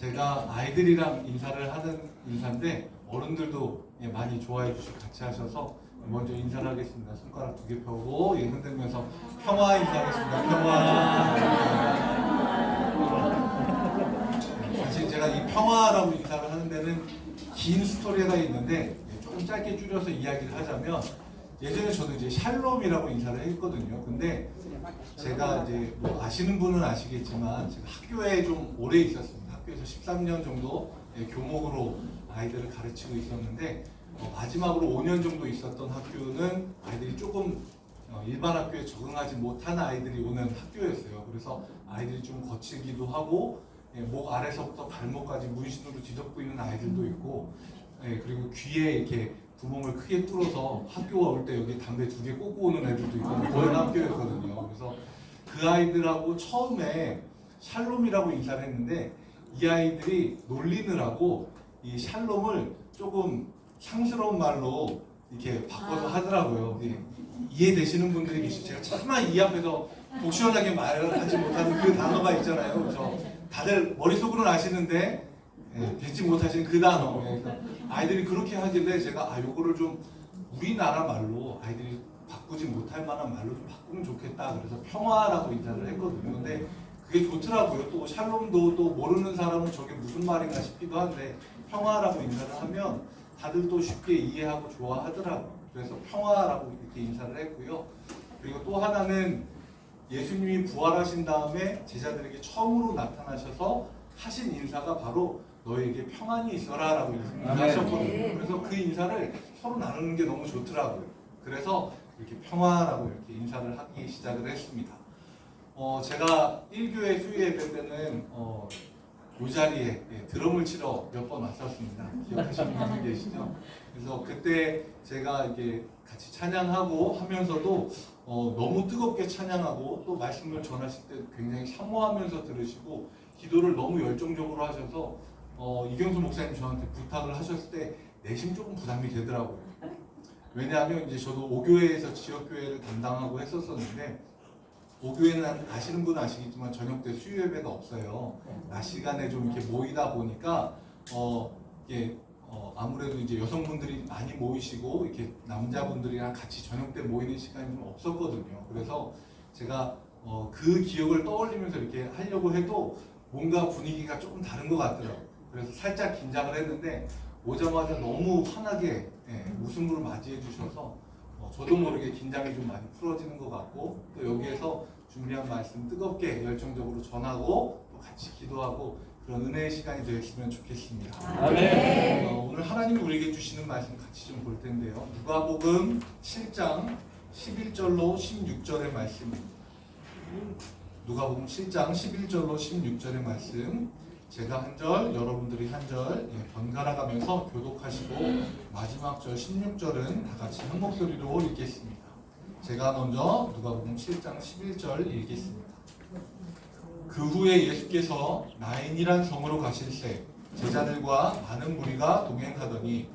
제가 아이들이랑 인사를 하는 인사인데 어른들도 많이 좋아해 주시고 같이 하셔서 먼저 인사를 하겠습니다. 손가락 2개 펴고 흔들면서 평화 인사하겠습니다. 평화. 사실 제가 이 평화라고 인사를 하는 데는 긴 스토리가 있는데 조금 짧게 줄여서 이야기를 하자면, 예전에 저도 이제 샬롬이라고 인사를 했거든요. 근데 제가 이제 뭐 아시는 분은 아시겠지만 제가 학교에 좀 오래 있었습니다. 학교에서 13년 정도 교목으로 아이들을 가르치고 있었는데, 마지막으로 5년 정도 있었던 학교는 아이들이 조금 일반 학교에 적응하지 못한 아이들이 오는 학교였어요. 그래서 아이들이 좀 거칠기도 하고 목 아래서부터 발목까지 문신으로 뒤덮고 있는 아이들도 있고, 그리고 귀에 이렇게 구멍을 크게 뚫어서 학교 올 때 여기 담배 2개 꽂고 오는 애들도 있고 그런 학교였거든요. 그래서 그 아이들하고 처음에 샬롬이라고 인사를 했는데, 이 아이들이 놀리느라고 이 샬롬을 조금 상스러운 말로 이렇게 바꿔서 하더라고요. 이해되시는 분들이 계시죠. 제가 차마 이 앞에서 복시원하게 말을 하지 못하는 그 단어가 있잖아요. 그래서 다들 머릿속으로는 아시는데 뱉지 못하시는 그 단어. 아이들이 그렇게 하길래 제가 요거를 좀 우리나라 말로 아이들이 바꾸지 못할 만한 말로 좀 바꾸면 좋겠다. 그래서 평화라고 인사를 했거든요. 근데 그게 좋더라고요. 또 샬롬도 또 모르는 사람은 저게 무슨 말인가 싶기도 한데, 평화라고 인사를 하면 다들 또 쉽게 이해하고 좋아하더라고요. 그래서 평화라고 이렇게 인사를 했고요. 그리고 또 하나는 예수님이 부활하신 다음에 제자들에게 처음으로 나타나셔서 하신 인사가 바로 너에게 평안이 있어라 라고 인사하셨거든요. 그래서 그 인사를 서로 나누는 게 너무 좋더라고요. 그래서 이렇게 평화라고 이렇게 인사를 하기 시작을 했습니다. 제가 1교회 수요 예배 때는 이 자리에 드럼을 치러 몇 번 왔었습니다. 기억하시는 분들 계시죠? 그래서 그때 제가 이렇게 같이 찬양하고 하면서도 너무 뜨겁게 찬양하고 또 말씀을 전하실 때 굉장히 사모하면서 들으시고 기도를 너무 열정적으로 하셔서 이경수 목사님 저한테 부탁을 하셨을 때 내심 조금 부담이 되더라고요. 왜냐하면 이제 저도 5교회에서 지역교회를 담당하고 했었었는데, 5교회는 아시는 분은 아시겠지만 저녁 때 수요 예배가 없어요. 낮 시간에 좀 이렇게 모이다 보니까 이게 아무래도 이제 여성분들이 많이 모이시고 이렇게 남자분들이랑 같이 저녁 때 모이는 시간이 좀 없었거든요. 그래서 제가 그 기억을 떠올리면서 이렇게 하려고 해도 뭔가 분위기가 조금 다른 것 같더라고요. 그래서 살짝 긴장을 했는데 오자마자 너무 환하게 웃음으로 맞이해 주셔서 저도 모르게 긴장이 좀 많이 풀어지는 것 같고, 또 여기에서 준비한 말씀 뜨겁게 열정적으로 전하고 또 같이 기도하고 그런 은혜의 시간이 되었으면 좋겠습니다. 아멘. 오늘 하나님이 우리에게 주시는 말씀 같이 좀 볼 텐데요. 누가복음 7장 11절로 16절의 말씀입니다. 누가복음 7장 11절로 16절의 말씀, 제가 한 절, 여러분들이 한 절 번갈아 가면서 교독하시고 마지막 절 16절은 다 같이 한 목소리로 읽겠습니다. 제가 먼저 누가복음 7장 11절 읽겠습니다. 그 후에 예수께서 나인이란 성으로 가실새 제자들과 많은 무리가 동행하더니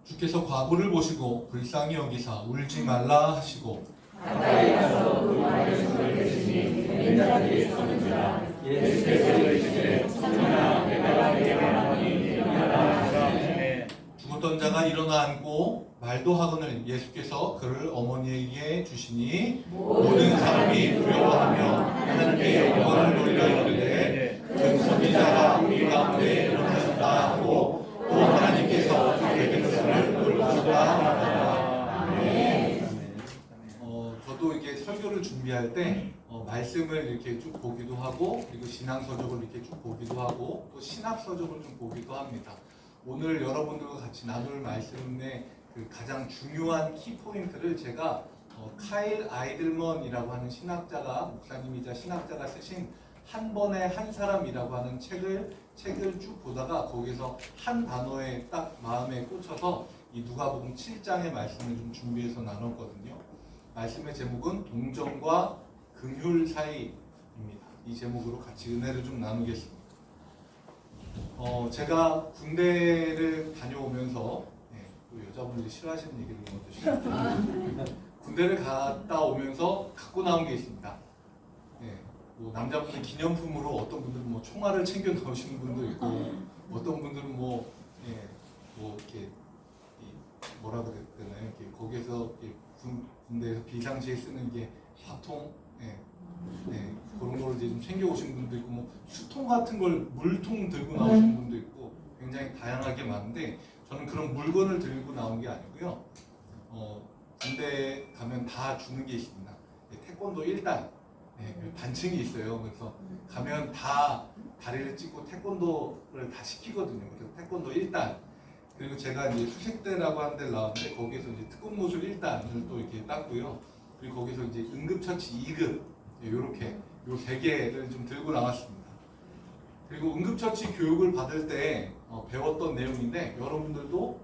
주께서 과부를 보시고 불쌍히 여기사 울지 말라 하시고 가까이 가서 그 말씀을 대시니 들린 자들이 서는지라. 예수께서 이르시되 청년아 내가 네게 말하노니 일어나라 하시매 죽었던 자가 일어나 앉고 말도 하거늘 예수께서 그를 어머니에게 주시니 모든 사람이 두려워하며 하나님께 영광을 돌려 이르되 큰 선지자가 우리 가운데 일어나셨다 하고 또 하나님께서 그에게 것을 돌보셨다. 저도 이렇게 설교를 준비할 때 말씀을 이렇게 쭉 보기도 하고, 그리고 신앙서적을 이렇게 쭉 보기도 하고, 또 신학서적을 좀 보기도 합니다. 오늘 여러분들과 같이 나눌 말씀의 그 가장 중요한 키포인트를 제가 카일 아이들먼이라고 하는 신학자가, 목사님이자 신학자가 쓰신 한 번에 한 사람이라고 하는 책을 쭉 보다가 거기서 한 단어에 딱 마음에 꽂혀서 이 누가복음 7장의 말씀을 좀 준비해서 나눴거든요. 말씀의 제목은 동정과 긍휼 사이입니다. 이 제목으로 같이 은혜를 좀 나누겠습니다. 제가 군대를 다녀오면서 또 여자분들이 싫어하시는 얘기를 먼저 시작합니다. 군대를 갔다 오면서 갖고 나온 게 있습니다. 뭐 남자분들 기념품으로 어떤 분들은 뭐 총알을 챙겨 넣으시는 분도 있고 어떤 분들은 뭐 이렇게 뭐라 그래야 되나요? 거기에서 군대에서 비상시에 쓰는 게 화통, 그런 걸 이제 좀 챙겨 오신 분도 있고 뭐 수통 같은 걸 물통 들고 나오신 분도 있고 굉장히 다양하게 많은데 저는 그런 물건을 들고 나온 게 아니고요. 군대 가면 다 주는 게 있습니다. 태권도 1단 단층이 있어요. 그래서 가면 다 다리를 찢고 태권도를 다 시키거든요. 그래서 태권도 1단 그리고 제가 이제 수색대라고 하는 데를 나왔는데 거기서 이제 특공무술 1단을 또 이렇게 땄고요. 그리고 거기서 이제 응급처치 2급 이렇게 요 3개를 좀 들고 나왔습니다. 그리고 응급처치 교육을 받을 때 배웠던 내용인데 여러분들도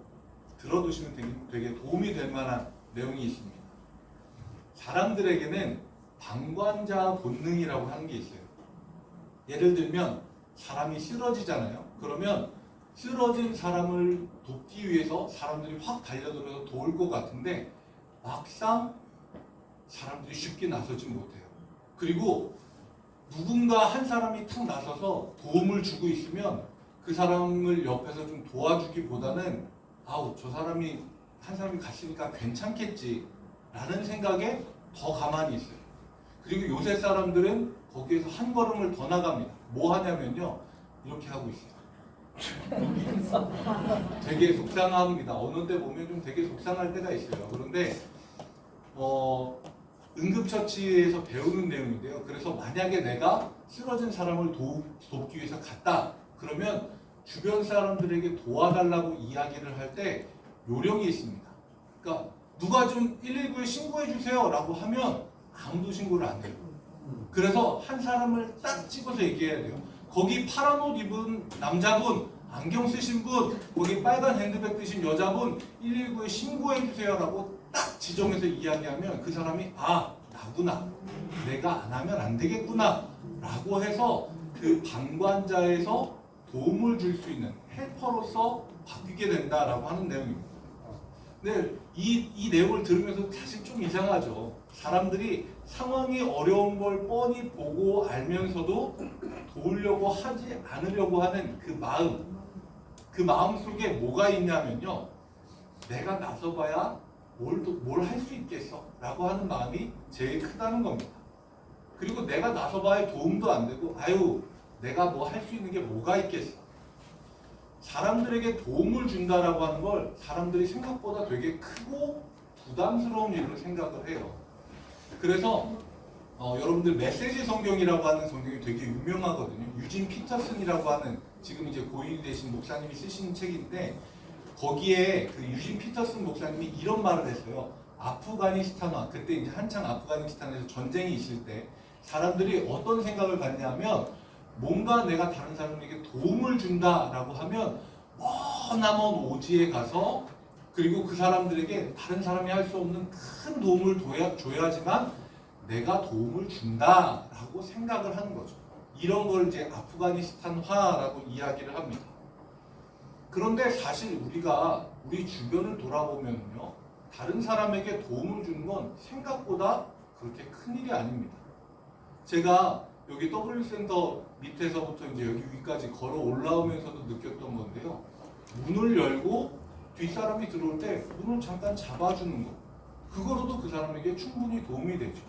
들어두시면 되게 도움이 될 만한 내용이 있습니다. 사람들에게는 방관자 본능이라고 하는 게 있어요. 예를 들면 사람이 쓰러지잖아요. 그러면 쓰러진 사람을 돕기 위해서 사람들이 확 달려들어서 도울 것 같은데 막상 사람들이 쉽게 나서지 못해요. 그리고 누군가 한 사람이 탁 나서서 도움을 주고 있으면 그 사람을 옆에서 좀 도와주기보다는 아우 저 사람이 한 사람이 갔으니까 괜찮겠지 라는 생각에 더 가만히 있어요. 그리고 요새 사람들은 거기에서 한 걸음을 더 나갑니다. 뭐 하냐면요 이렇게 하고 있어요. 되게 속상합니다. 어느 때 보면 좀 되게 속상할 때가 있어요. 그런데 응급처치에서 배우는 내용인데요. 그래서 만약에 내가 쓰러진 사람을 돕기 위해서 갔다 그러면 주변 사람들에게 도와달라고 이야기를 할 때 요령이 있습니다. 그러니까 누가 좀 119에 신고해 주세요 라고 하면 아무도 신고를 안 해요. 그래서 한 사람을 딱 찍어서 얘기해야 돼요. 거기 파란 옷 입은 남자분, 안경 쓰신 분, 거기 빨간 핸드백 드신 여자분 119에 신고해 주세요 라고 딱 지정해서 이야기하면 그 사람이 아 나구나, 내가 안 하면 안 되겠구나 라고 해서 그 방관자에서 도움을 줄 수 있는 헬퍼로서 바뀌게 된다라고 하는 내용입니다. 근데 이 내용을 들으면서 사실 좀 이상하죠. 사람들이 상황이 어려운 걸 뻔히 보고 알면서도 도우려고 하지 않으려고 하는 그 마음 속에 뭐가 있냐면요. 내가 나서봐야 뭘 할 수 있겠어 라고 하는 마음이 제일 크다는 겁니다. 그리고 내가 나서봐야 도움도 안 되고 아유 내가 뭐 할 수 있는 게 뭐가 있겠어. 사람들에게 도움을 준다라고 하는 걸 사람들이 생각보다 되게 크고 부담스러운 일로 생각을 해요. 그래서 여러분들 메시지 성경이라고 하는 성경이 되게 유명하거든요. 유진 피터슨이라고 하는 지금 이제 고인이 되신 목사님이 쓰신 책인데 거기에 그 유진 피터슨 목사님이 이런 말을 했어요. 아프가니스탄화 그때 이제 한창 아프가니스탄에서 전쟁이 있을 때 사람들이 어떤 생각을 갖냐면 뭔가 내가 다른 사람에게 도움을 준다라고 하면 머나먼 오지에 가서 그리고 그 사람들에게 다른 사람이 할 수 없는 큰 도움을 줘야지만 내가 도움을 준다라고 생각을 하는 거죠. 이런 걸 이제 아프가니스탄화라고 이야기를 합니다. 그런데 사실 우리가 우리 주변을 돌아보면요, 다른 사람에게 도움을 주는 건 생각보다 그렇게 큰 일이 아닙니다. 제가 여기 W센터 밑에서부터 이제 여기 위까지 걸어 올라오면서도 느꼈던 건데요. 문을 열고 뒷사람이 들어올 때 문을 잠깐 잡아주는 거. 그거로도 그 사람에게 충분히 도움이 되죠.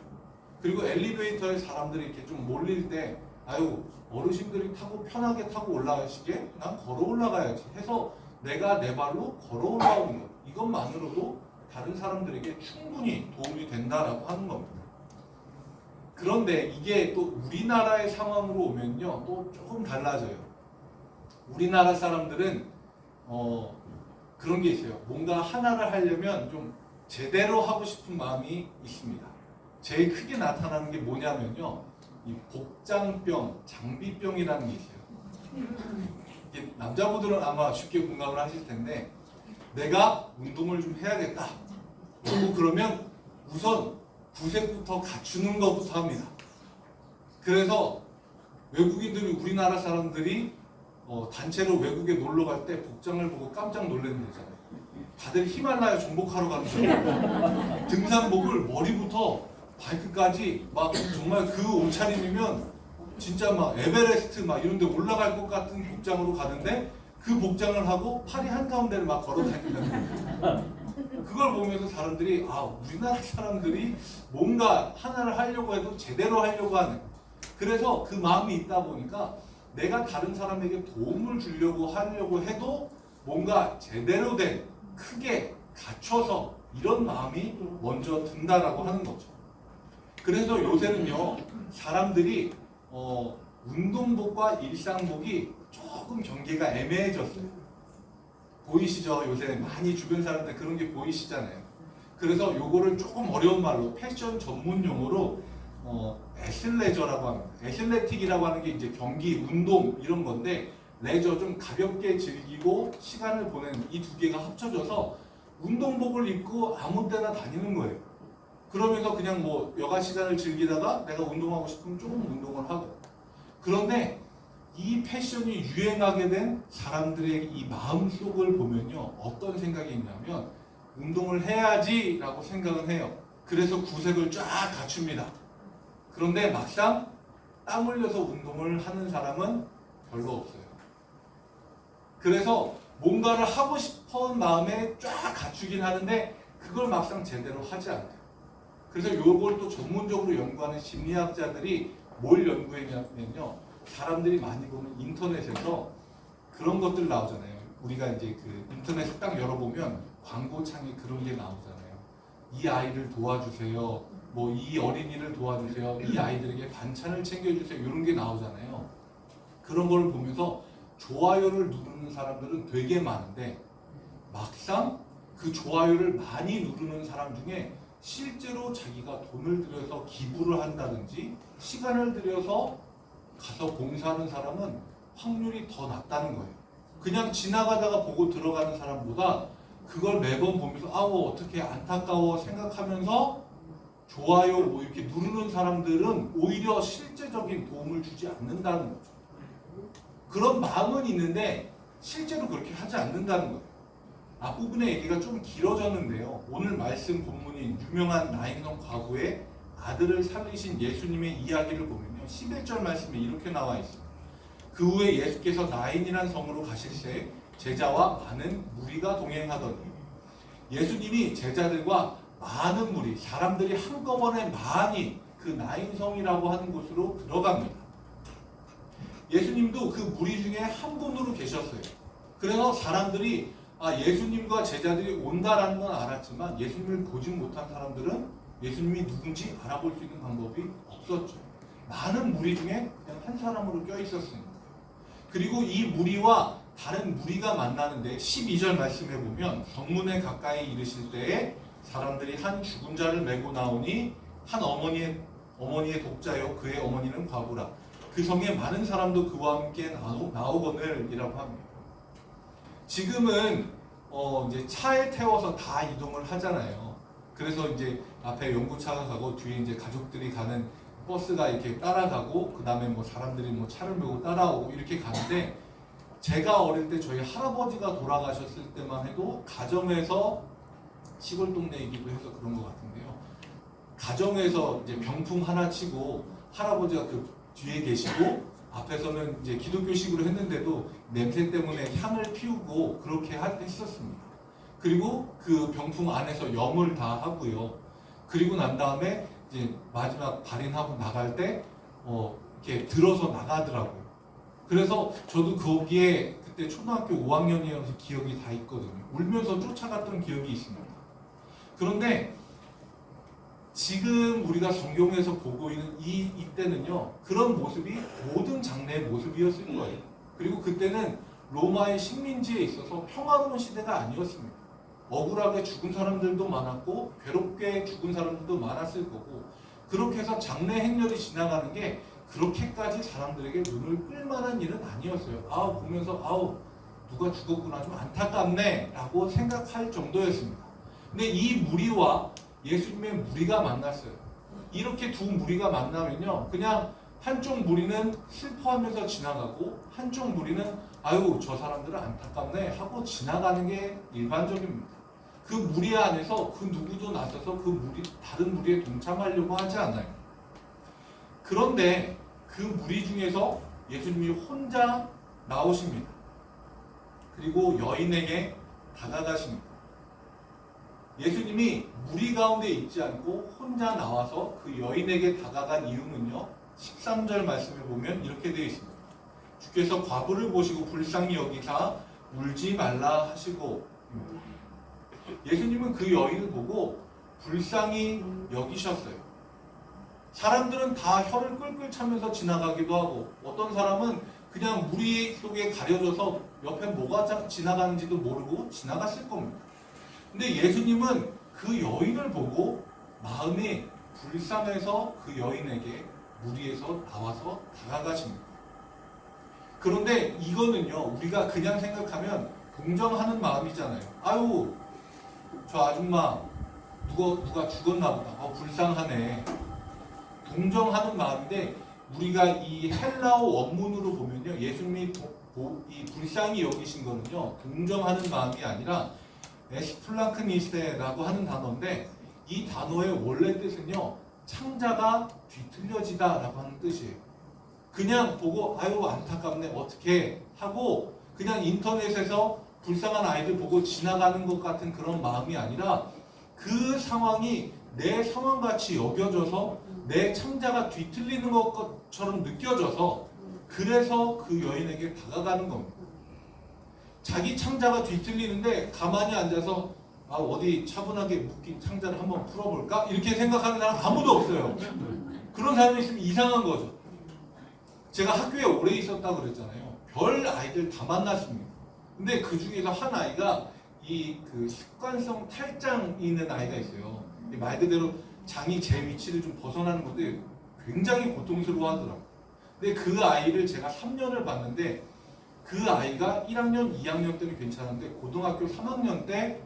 그리고 엘리베이터에 사람들이 이렇게 좀 몰릴 때 아유 어르신들이 타고 편하게 타고 올라가시게 난 걸어 올라가야지 해서 내가 내 발로 걸어 올라오는 것. 이것만으로도 다른 사람들에게 충분히 도움이 된다라고 하는 겁니다. 그런데 이게 또 우리나라의 상황으로 오면요 또 조금 달라져요. 우리나라 사람들은 그런 게 있어요. 뭔가 하나를 하려면 좀 제대로 하고 싶은 마음이 있습니다. 제일 크게 나타나는 게 뭐냐면요 이 복장병, 장비병이라는 게 있어요. 이게 남자분들은 아마 쉽게 공감을 하실 텐데 내가 운동을 좀 해야겠다. 그리고 그러면 우선 구색부터 갖추는 것부터 합니다. 그래서 외국인들이 우리나라 사람들이 단체로 외국에 놀러 갈 때 복장을 보고 깜짝 놀라는 거잖아요. 다들 히말라야 정복하러 가는 거예요. 등산복을 머리부터 발끝까지 막 정말 그 옷차림이면 진짜 막 에베레스트 막 이런 데 올라갈 것 같은 복장으로 가는데 그 복장을 하고 파리 한가운데를 막 걸어 다닌다는 거예요. 그걸 보면서 사람들이 우리나라 사람들이 뭔가 하나를 하려고 해도 제대로 하려고 하는, 그래서 그 마음이 있다 보니까 내가 다른 사람에게 도움을 주려고 하려고 해도 뭔가 제대로 된 크게 갖춰서 이런 마음이 먼저 든다라고 하는 거죠. 그래서 요새는요 사람들이 운동복과 일상복이 조금 경계가 애매해졌어요. 보이시죠? 요새 많이 주변 사람들 그런 게 보이시잖아요. 그래서 요거를 조금 어려운 말로 패션 전문 용어로 애슬레저라고 합니다. 애슬레틱이라고 하는 게 이제 경기, 운동 이런 건데, 레저 좀 가볍게 즐기고 시간을 보내는 이 두 개가 합쳐져서 운동복을 입고 아무 때나 다니는 거예요. 그러면서 그냥 뭐 여가 시간을 즐기다가 내가 운동하고 싶으면 조금 운동을 하고. 그런데 이 패션이 유행하게 된 사람들의 이 마음속을 보면요 어떤 생각이 있냐면 운동을 해야지 라고 생각은 해요. 그래서 구색을 쫙 갖춥니다. 그런데 막상 땀 흘려서 운동을 하는 사람은 별로 없어요. 그래서 뭔가를 하고 싶은 마음에 쫙 갖추긴 하는데 그걸 막상 제대로 하지 않아요. 그래서 이걸 또 전문적으로 연구하는 심리학자들이 뭘 연구했냐면요, 사람들이 많이 보는 인터넷에서 그런 것들 나오잖아요. 우리가 이제 그 인터넷을 딱 열어보면 광고창에 그런 게 나오잖아요. 이 아이를 도와주세요. 뭐 이 어린이를 도와주세요. 이 아이들에게 반찬을 챙겨주세요. 이런 게 나오잖아요. 그런 걸 보면서 좋아요를 누르는 사람들은 되게 많은데 막상 그 좋아요를 많이 누르는 사람 중에 실제로 자기가 돈을 들여서 기부를 한다든지 시간을 들여서 가서 봉사하는 사람은 확률이 더 낮다는 거예요. 그냥 지나가다가 보고 들어가는 사람보다 그걸 매번 보면서 어떻게 안타까워 생각하면서 좋아요 뭐 이렇게 누르는 사람들은 오히려 실제적인 도움을 주지 않는다는 거죠. 그런 마음은 있는데 실제로 그렇게 하지 않는다는 거예요. 앞부분의 얘기가 좀 길어졌는데요. 오늘 말씀 본문인 유명한 나인성 과부의 아들을 살리신 예수님의 이야기를 보면요. 11절 말씀에 이렇게 나와 있습니다. 그 후에 예수께서 나인이란 성으로 가실새 제자와 많은 무리가 동행하더니, 예수님이 제자들과 많은 무리, 사람들이 한꺼번에 많이 그 나인성이라고 하는 곳으로 들어갑니다. 예수님도 그 무리 중에 한 분으로 계셨어요. 그래서 사람들이 예수님과 제자들이 온다라는 건 알았지만 예수님을 보지 못한 사람들은 예수님이 누군지 알아볼 수 있는 방법이 없었죠. 많은 무리 중에 그냥 한 사람으로 껴있었습니다. 그리고 이 무리와 다른 무리가 만나는데 12절 말씀해 보면 성문에 가까이 이르실 때에 사람들이 한 죽은 자를 메고 나오니 한 어머니의 독자요 그의 어머니는 과부라. 그 성에 많은 사람도 그와 함께 나오거늘 이라고 합니다. 지금은 이제 차에 태워서 다 이동을 하잖아요. 그래서 이제 앞에 연구차가 가고 뒤에 이제 가족들이 가는 버스가 이렇게 따라가고 그 다음에 뭐 사람들이 뭐 차를 메고 따라오고 이렇게 가는데, 제가 어릴 때 저희 할아버지가 돌아가셨을 때만 해도 가정에서, 시골 동네이기도 해서 그런 것 같은데요, 가정에서 이제 병풍 하나 치고 할아버지가 그 뒤에 계시고 앞에서는 이제 기독교식으로 했는데도 냄새 때문에 향을 피우고 그렇게 했었습니다. 그리고 그 병풍 안에서 염을 다 하고요. 그리고 난 다음에 이제 마지막 발인하고 나갈 때 이렇게 들어서 나가더라고요. 그래서 저도 거기에 그때 초등학교 5학년이어서 기억이 다 있거든요. 울면서 쫓아갔던 기억이 있습니다. 그런데 지금 우리가 성경에서 보고 있는 이때는요, 그런 모습이 모든 장래의 모습이었을 거예요. 그리고 그때는 로마의 식민지에 있어서 평화로운 시대가 아니었습니다. 억울하게 죽은 사람들도 많았고 괴롭게 죽은 사람들도 많았을 거고, 그렇게 해서 장래 행렬이 지나가는 게 그렇게까지 사람들에게 눈을 끌만한 일은 아니었어요. 보면서 누가 죽었구나, 좀 안타깝네 라고 생각할 정도였습니다. 근데 이 무리와 예수님의 무리가 만났어요. 이렇게 두 무리가 만나면요, 그냥 한쪽 무리는 슬퍼하면서 지나가고 한쪽 무리는 아유 저 사람들은 안타깝네 하고 지나가는 게 일반적입니다. 그 무리 안에서 그 누구도 나서서 그 무리, 다른 무리에 동참하려고 하지 않아요. 그런데 그 무리 중에서 예수님이 혼자 나오십니다. 그리고 여인에게 다가가십니다. 예수님이 무리 가운데 있지 않고 혼자 나와서 그 여인에게 다가간 이유는요, 13절 말씀을 보면 이렇게 되어 있습니다. 주께서 과부를 보시고 불쌍히 여기사 울지 말라 하시고, 예수님은 그 여인을 보고 불쌍히 여기셨어요. 사람들은 다 혀를 끌끌 차면서 지나가기도 하고, 어떤 사람은 그냥 무리 속에 가려져서 옆에 뭐가 지나가는지도 모르고 지나갔을 겁니다. 근데 예수님은 그 여인을 보고 마음이 불쌍해서 그 여인에게 무리에서 나와서 다가가십니다. 그런데 이거는요, 우리가 그냥 생각하면 동정하는 마음이잖아요. 아유, 저 아줌마 누가 죽었나 보다. 불쌍하네. 동정하는 마음인데, 우리가 이 헬라어 원문으로 보면요, 예수님이 이 불쌍히 여기신 거는요, 동정하는 마음이 아니라 에스플랑크니스테라고 하는 단어인데, 이 단어의 원래 뜻은요, 창자가 뒤틀려지다라고 하는 뜻이에요. 그냥 보고 아유 안타깝네 어떻게 하고 그냥 인터넷에서 불쌍한 아이들 보고 지나가는 것 같은 그런 마음이 아니라, 그 상황이 내 상황같이 여겨져서 내 창자가 뒤틀리는 것처럼 느껴져서, 그래서 그 여인에게 다가가는 겁니다. 자기 창자가 뒤틀리는데 가만히 앉아서 어디 차분하게 묶인 창자를 한번 풀어볼까? 이렇게 생각하는 사람 아무도 없어요. 그런 사람이 있으면 이상한 거죠. 제가 학교에 오래 있었다고 그랬잖아요. 별 아이들 다 만났습니다. 근데 그 중에서 한 아이가 그 습관성 탈장이 있는 아이가 있어요. 말 그대로 장이 제 위치를 좀 벗어나는 건데 굉장히 고통스러워 하더라고요. 근데 그 아이를 제가 3년을 봤는데, 그 아이가 1학년, 2학년 때는 괜찮은데 고등학교 3학년 때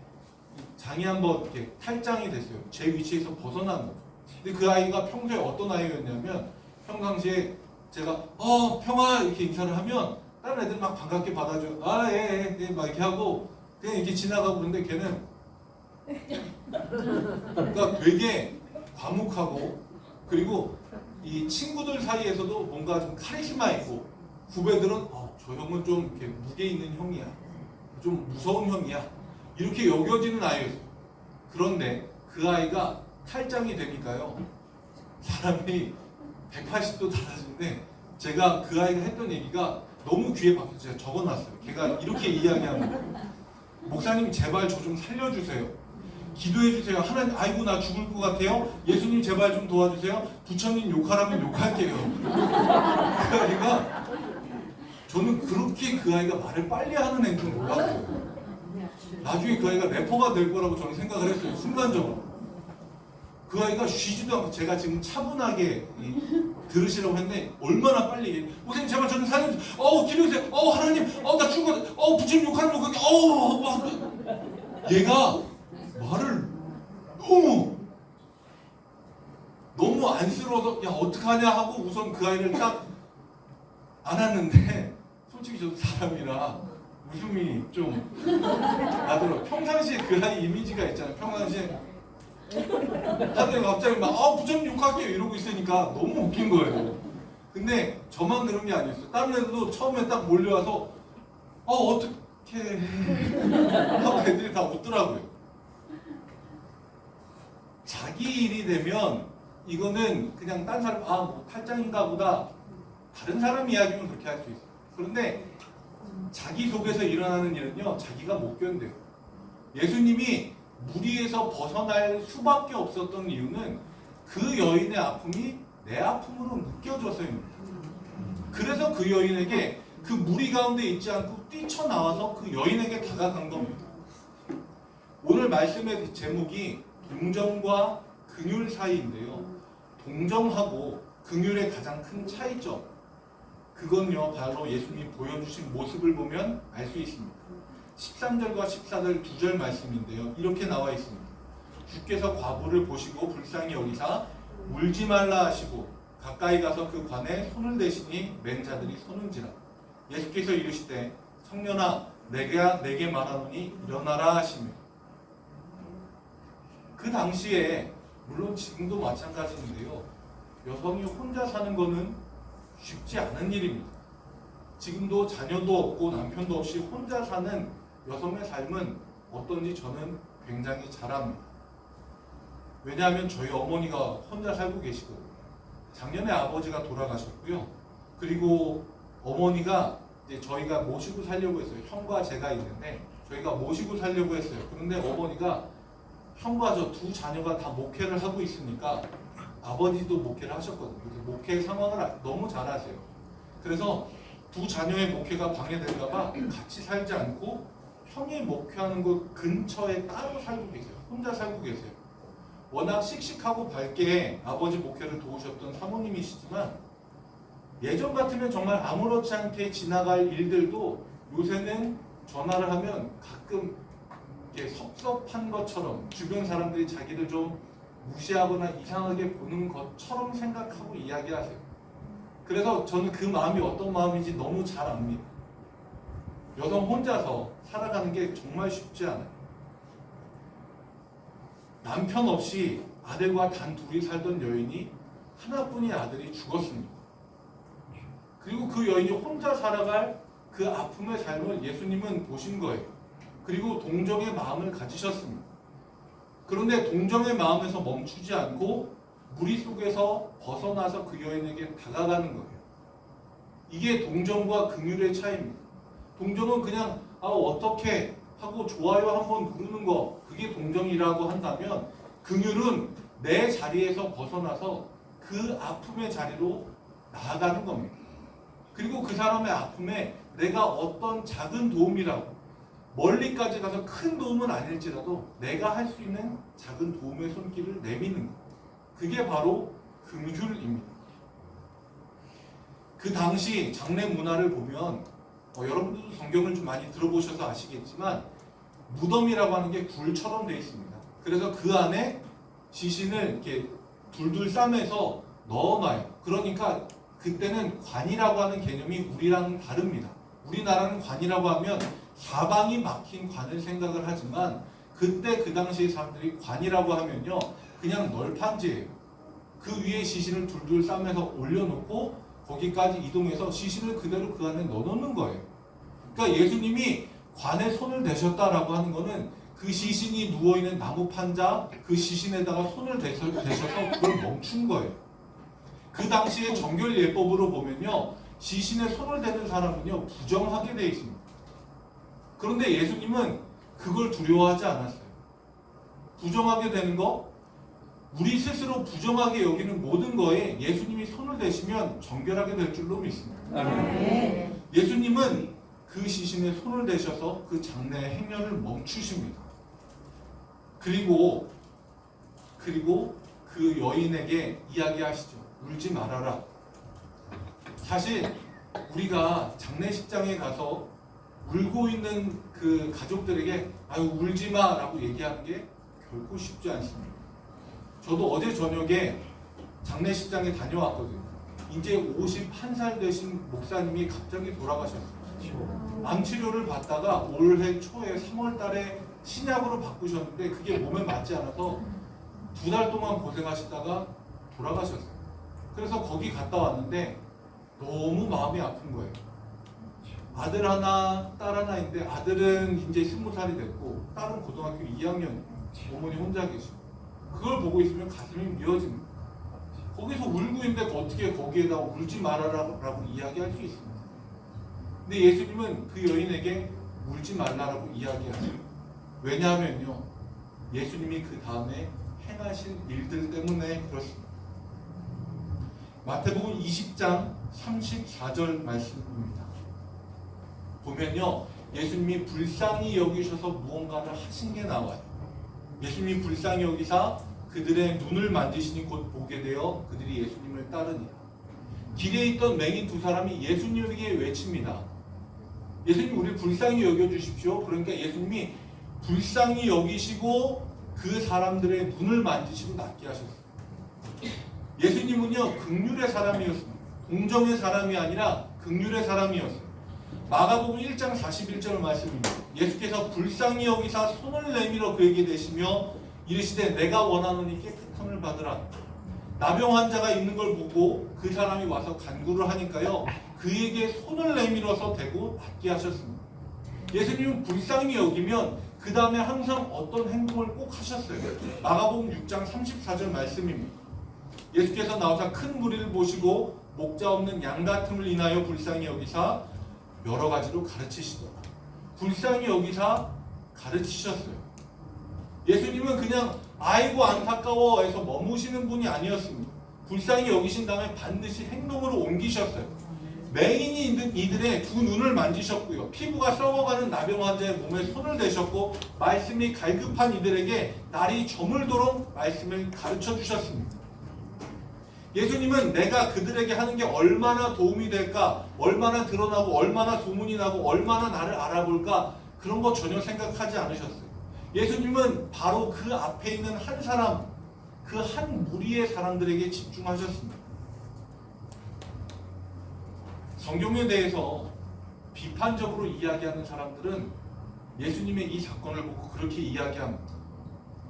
장이 한번 이렇게 탈장이 됐어요. 제 위치에서 벗어난 거죠. 근데 그 아이가 평소에 어떤 아이였냐면, 평상시에 제가 평화 이렇게 인사를 하면 다른 애들 막 반갑게 받아줘요. 예, 막 이렇게 하고 그냥 이렇게 지나가고. 그런데 걔는 그러니까 되게 과묵하고, 그리고 이 친구들 사이에서도 뭔가 좀 카리스마 있고, 후배들은 저 형은 좀 이렇게 무게 있는 형이야, 좀 무서운 형이야, 이렇게 여겨지는 아이였어요. 그런데 그 아이가 탈장이 되니까요, 사람이 180도 달라지는데, 제가 그 아이가 했던 얘기가 너무 귀에 박혀서 제가 적어놨어요. 걔가 이렇게 이야기합니다. 목사님 제발 저 좀 살려주세요. 기도해주세요. 하나님, 아이고 나 죽을 것 같아요. 예수님 제발 좀 도와주세요. 부처님 욕하라면 욕할게요. 그 아이가, 저는 그렇게 그 아이가 말을 빨리 하는 애인 줄 몰랐어요. 나중에 그 아이가 래퍼가 될 거라고 저는 생각을 했어요. 순간적으로. 그 아이가 쉬지도 않고, 제가 지금 차분하게 들으시라고 했는데 얼마나 빨리 얘기해. 목사님 제발 저는 살려주세요. 기도해주세요. 하나님, 나 죽을 것 같아. 부처님 욕하라면 욕할게. 얘가 말을 너무 안쓰러워서 어떡하냐 하고 우선 그 아이를 딱 안았는데, 솔직히 저도 사람이라 웃음이 좀 나더라고요. 평상시에 그 아이 이미지가 있잖아요. 평상시에 다들 갑자기 막 부처님 욕할게요 이러고 있으니까 너무 웃긴 거예요. 근데 저만 그런 게 아니었어요. 다른 애들도 처음에 딱 몰려와서 어떡해 하고 애들이 다 웃더라고요. 자기 일이 되면 이거는 그냥 딴 사람 뭐 탈장인가 보다, 다른 사람 이야기면 그렇게 할 수 있어요. 그런데 자기 속에서 일어나는 일은요, 자기가 못 견뎌요. 예수님이 무리에서 벗어날 수밖에 없었던 이유는 그 여인의 아픔이 내 아픔으로 느껴져서입니다. 그래서 그 여인에게, 그 무리 가운데 있지 않고 뛰쳐나와서 그 여인에게 다가간 겁니다. 오늘 말씀의 제목이 동정과 긍휼 사이인데요, 동정하고 긍휼의 가장 큰 차이점, 그건요 바로 예수님이 보여주신 모습을 보면 알 수 있습니다. 13절과 14절 2절 말씀인데요, 이렇게 나와 있습니다. 주께서 과부를 보시고 불쌍히 여기사 울지 말라 하시고 가까이 가서 그 관에 손을 대시니 맨 자들이 서는지라. 예수께서 이르시되 청년아 내게 말하노니 일어나라 하시며, 그 당시에 물론 지금도 마찬가지인데요, 여성이 혼자 사는 거는 쉽지 않은 일입니다. 지금도 자녀도 없고 남편도 없이 혼자 사는 여성의 삶은 어떤지 저는 굉장히 잘 압니다. 왜냐하면 저희 어머니가 혼자 살고 계시거든요. 작년에 아버지가 돌아가셨고요. 그리고 어머니가 이제 저희가 모시고 살려고 했어요. 형과 제가 있는데 저희가 모시고 살려고 했어요. 그런데 어머니가 형과 저 두 자녀가 다 목회를 하고 있으니까, 아버지도 목회를 하셨거든요. 그래서 목회 상황을 너무 잘 아세요. 그래서 두 자녀의 목회가 방해될까봐 같이 살지 않고 형이 목회하는 곳 근처에 따로 살고 계세요. 혼자 살고 계세요. 워낙 씩씩하고 밝게 아버지 목회를 도우셨던 사모님이시지만, 예전 같으면 정말 아무렇지 않게 지나갈 일들도 요새는 전화를 하면 가끔 이렇게 섭섭한 것처럼, 주변 사람들이 자기를 좀 무시하거나 이상하게 보는 것처럼 생각하고 이야기하세요. 그래서 저는 그 마음이 어떤 마음인지 너무 잘 압니다. 여성 혼자서 살아가는 게 정말 쉽지 않아요. 남편 없이 아들과 단 둘이 살던 여인이 하나뿐인 아들이 죽었습니다. 그리고 그 여인이 혼자 살아갈 그 아픔의 삶을 예수님은 보신 거예요. 그리고 동정의 마음을 가지셨습니다. 그런데 동정의 마음에서 멈추지 않고 무리 속에서 벗어나서 그 여인에게 다가가는 거예요. 이게 동정과 긍휼의 차이입니다. 동정은 그냥 어떻게 하고 좋아요 한번 누르는 거, 그게 동정이라고 한다면, 긍휼은 내 자리에서 벗어나서 그 아픔의 자리로 나아가는 겁니다. 그리고 그 사람의 아픔에 내가 어떤 작은 도움이라고, 멀리까지 가서 큰 도움은 아닐지라도 내가 할 수 있는 작은 도움의 손길을 내미는 것, 그게 바로 긍휼입니다. 그 당시 장례 문화를 보면 여러분들도 성경을 좀 많이 들어보셔서 아시겠지만, 무덤이라고 하는 게 굴처럼 되어 있습니다. 그래서 그 안에 시신을 이렇게 둘둘 싸매서 넣어놔요. 그러니까 그때는 관이라고 하는 개념이 우리랑은 다릅니다. 우리나라는 관이라고 하면 사방이 막힌 관을 생각을 하지만, 그때 그 당시의 사람들이 관이라고 하면요, 그냥 널판지예요. 그 위에 시신을 둘둘 싸매서 올려놓고 거기까지 이동해서 시신을 그대로 그 안에 넣어놓는 거예요. 그러니까 예수님이 관에 손을 대셨다라고 하는 거는 그 시신이 누워있는 나무 판자, 그 시신에다가 손을 대셔서 그걸 멈춘 거예요. 그 당시에 정결 예법으로 보면요, 시신에 손을 대는 사람은요 부정하게 되어 있습니다. 그런데 예수님은 그걸 두려워하지 않았어요. 부정하게 되는 거, 우리 스스로 부정하게 여기는 모든 거에 예수님이 손을 대시면 정결하게 될 줄로 믿습니다. 아멘. 예수님은 그 시신에 손을 대셔서 그 장례 행렬을 멈추십니다. 그리고 그 여인에게 이야기하시죠. 울지 말아라. 사실 우리가 장례식장에 가서 울고 있는 그 가족들에게 아유 울지 마라고 얘기하는 게 결코 쉽지 않습니다. 저도 어제 저녁에 장례식장에 다녀왔거든요. 이제 51살 되신 목사님이 갑자기 돌아가셨어요. 암 치료를 받다가 올해 초에 3월 달에 신약으로 바꾸셨는데 그게 몸에 맞지 않아서 2달 동안 고생하시다가 돌아가셨어요. 그래서 거기 갔다 왔는데 너무 마음이 아픈 거예요. 아들 하나, 딸 하나인데 아들은 이제 20살이 됐고 딸은 고등학교 2학년, 어머니 혼자 계시고, 그걸 보고 있으면 가슴이 미어집니다. 거기서 울고 있는데 어떻게 거기에다가 울지 말아라고 이야기할 수 있습니다. 근데 예수님은 그 여인에게 울지 말라라고 이야기하세요. 왜냐하면요, 예수님이 그 다음에 행하신 일들 때문에 그렇습니다. 마태복음 20장 34절 말씀입니다. 보면요, 예수님이 불쌍히 여기셔서 무언가를 하신 게 나와요. 예수님이 불쌍히 여기사 그들의 눈을 만지시니 곧 보게 되어 그들이 예수님을 따르니라. 길에 있던 맹인 두 사람이 예수님에게 외칩니다. 예수님 우리 불쌍히 여겨주십시오. 그러니까 예수님이 불쌍히 여기시고 그 사람들의 눈을 만지시고 낫게 하셨어요. 예수님은요 긍휼의 사람이었습니다. 동정의 사람이 아니라 긍휼의 사람이었어요. 마가복음 1장 41절 말씀입니다. 예수께서 불쌍히 여기사 손을 내밀어 그에게 대시며 이르시되 내가 원하노니 깨끗함을 받으라. 나병 환자가 있는 걸 보고 그 사람이 와서 간구를 하니까요, 그에게 손을 내밀어서 대고 낫게 하셨습니다. 예수님은 불쌍히 여기면 그 다음에 항상 어떤 행동을 꼭 하셨어요. 마가복음 6장 34절 말씀입니다. 예수께서 나와서 큰 무리를 보시고 목자 없는 양 같음을 인하여 불쌍히 여기사 여러 가지로 가르치시더라. 불쌍히 여기사 가르치셨어요. 예수님은 그냥 아이고 안타까워해서 머무시는 분이 아니었습니다. 불쌍히 여기신 다음에 반드시 행동으로 옮기셨어요. 맹인이 있는 이들의 두 눈을 만지셨고요. 피부가 썩어가는 나병 환자의 몸에 손을 대셨고 말씀이 갈급한 이들에게 날이 저물도록 말씀을 가르쳐 주셨습니다. 예수님은 내가 그들에게 하는 게 얼마나 도움이 될까, 얼마나 드러나고 얼마나 소문이 나고 얼마나 나를 알아볼까, 그런 거 전혀 생각하지 않으셨어요. 예수님은 바로 그 앞에 있는 한 사람, 그 한 무리의 사람들에게 집중하셨습니다. 성경에 대해서 비판적으로 이야기하는 사람들은 예수님의 이 사건을 보고 그렇게 이야기합니다.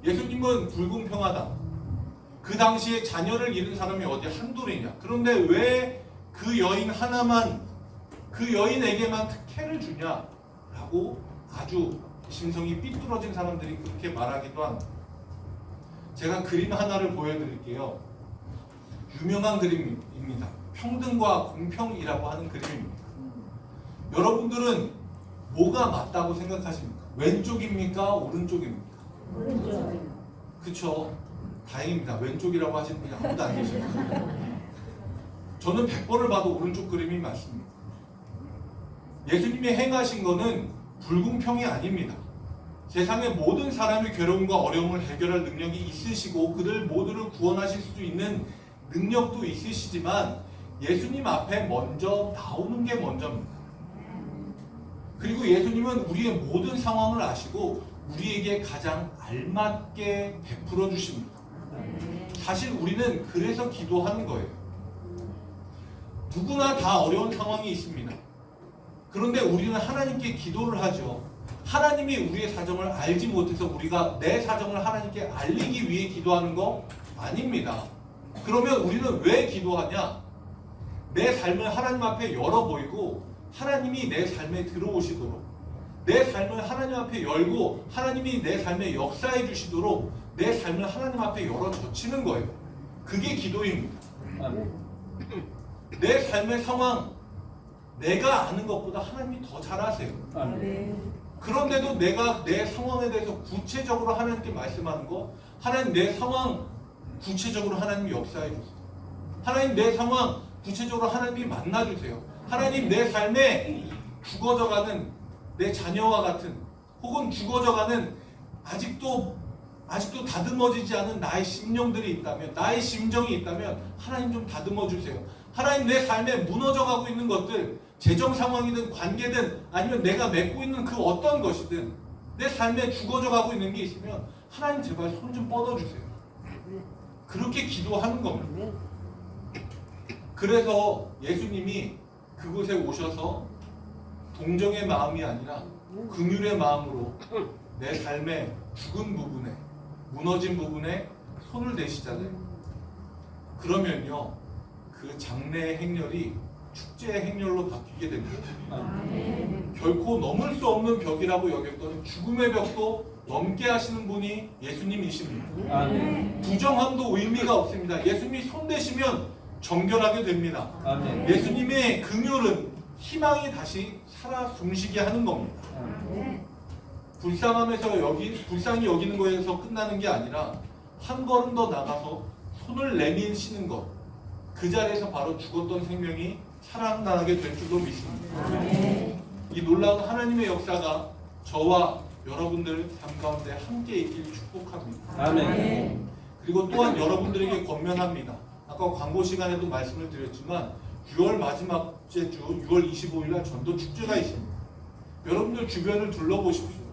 예수님은 불공평하다. 그 당시에 자녀를 잃은 사람이 어디 한둘이냐. 그런데 왜 그 여인 하나만, 그 여인에게만 특혜를 주냐라고 아주 심성이 삐뚤어진 사람들이 그렇게 말하기도 합니다. 제가 그림 하나를 보여드릴게요. 유명한 그림입니다. 평등과 공평이라고 하는 그림입니다. 여러분들은 뭐가 맞다고 생각하십니까? 왼쪽입니까? 오른쪽입니까? 오른쪽. 그쵸? 다행입니다. 왼쪽이라고 하시는 분이 아무도 안 계십니다. 저는 100번을 봐도 오른쪽 그림이 맞습니다. 예수님이 행하신 거는 불공평이 아닙니다. 세상의 모든 사람의 괴로움과 어려움을 해결할 능력이 있으시고 그들 모두를 구원하실 수 있는 능력도 있으시지만 예수님 앞에 먼저 나오는 게 먼저입니다. 그리고 예수님은 우리의 모든 상황을 아시고 우리에게 가장 알맞게 베풀어 주십니다. 사실 우리는 그래서 기도하는 거예요. 누구나 다 어려운 상황이 있습니다. 그런데 우리는 하나님께 기도를 하죠. 하나님이 우리의 사정을 알지 못해서 우리가 내 사정을 하나님께 알리기 위해 기도하는 거 아닙니다. 그러면 우리는 왜 기도하냐? 내 삶을 하나님 앞에 열어보이고 하나님이 내 삶에 들어오시도록, 내 삶을 하나님 앞에 열고 하나님이 내 삶에 역사해 주시도록 내 삶을 하나님 앞에 열어 젖히는 거예요. 그게 기도입니다. 내 삶의 상황, 내가 아는 것보다 하나님이 더 잘 아세요. 그런데도 내가 내 상황에 대해서 구체적으로 하나님께 말씀하는 거, 하나님 내 상황 구체적으로 하나님이 역사해 주세요. 하나님 내 상황 구체적으로 하나님이 만나주세요. 하나님 내 삶에 죽어져가는 내 자녀와 같은, 혹은 죽어져가는 아직도 다듬어지지 않은 나의 심령들이 있다면, 나의 심정이 있다면 하나님 좀 다듬어 주세요. 하나님 내 삶에 무너져가고 있는 것들, 재정 상황이든 관계든 아니면 내가 맺고 있는 그 어떤 것이든 내 삶에 죽어져가고 있는 게 있으면 하나님 제발 손 좀 뻗어주세요. 그렇게 기도하는 겁니다. 그래서 예수님이 그곳에 오셔서 동정의 마음이 아니라 긍휼의 마음으로 내 삶의 죽은 부분에, 무너진 부분에 손을 대시잖아요. 그러면요, 그 장래의 행렬이 축제의 행렬로 바뀌게 됩니다. 결코 넘을 수 없는 벽이라고 여겼던 죽음의 벽도 넘게 하시는 분이 예수님이십니다. 부정함도 의미가 없습니다. 예수님이 손대시면 정결하게 됩니다. 예수님의 긍휼은 희망이 다시 살아 숨쉬게 하는 겁니다. 불쌍히 여기는 거에서 끝나는 게 아니라 한 걸음 더 나가서 손을 내미시는 것, 그 자리에서 바로 죽었던 생명이 살아나게 될 줄로 믿습니다. 이 놀라운 하나님의 역사가 저와 여러분들 삶 가운데 함께 있길 축복합니다. 그리고 또한 여러분들에게 권면합니다. 아까 광고 시간에도 말씀을 드렸지만 6월 마지막째 주 6월 25일 날 전도 축제가 있습니다. 여러분들 주변을 둘러보십시오.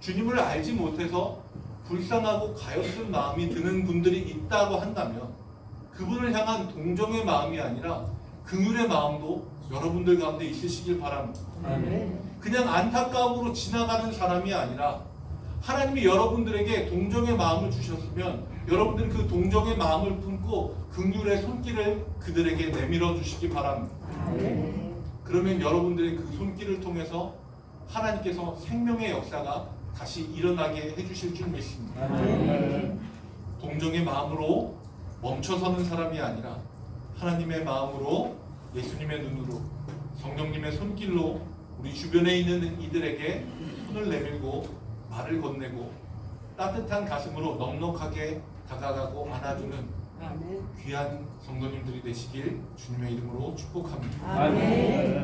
주님을 알지 못해서 불쌍하고 가엾은 마음이 드는 분들이 있다고 한다면 그분을 향한 동정의 마음이 아니라 긍휼의 마음도 여러분들 가운데 있으시길 바랍니다. 아멘. 그냥 안타까움으로 지나가는 사람이 아니라 하나님이 여러분들에게 동정의 마음을 주셨으면 여러분들은 그 동정의 마음을 품고 긍휼의 손길을 그들에게 내밀어 주시기 바랍니다. 아멘. 그러면 여러분들의 그 손길을 통해서 하나님께서 생명의 역사가 다시 일어나게 해주실 줄 믿습니다. 아멘. 동정의 마음으로 멈춰서는 사람이 아니라 하나님의 마음으로, 예수님의 눈으로, 성령님의 손길로 우리 주변에 있는 이들에게 손을 내밀고 말을 건네고 따뜻한 가슴으로 넉넉하게 다가가고 안아주는 아멘. 귀한 성도님들이 되시길 주님의 이름으로 축복합니다. 아멘.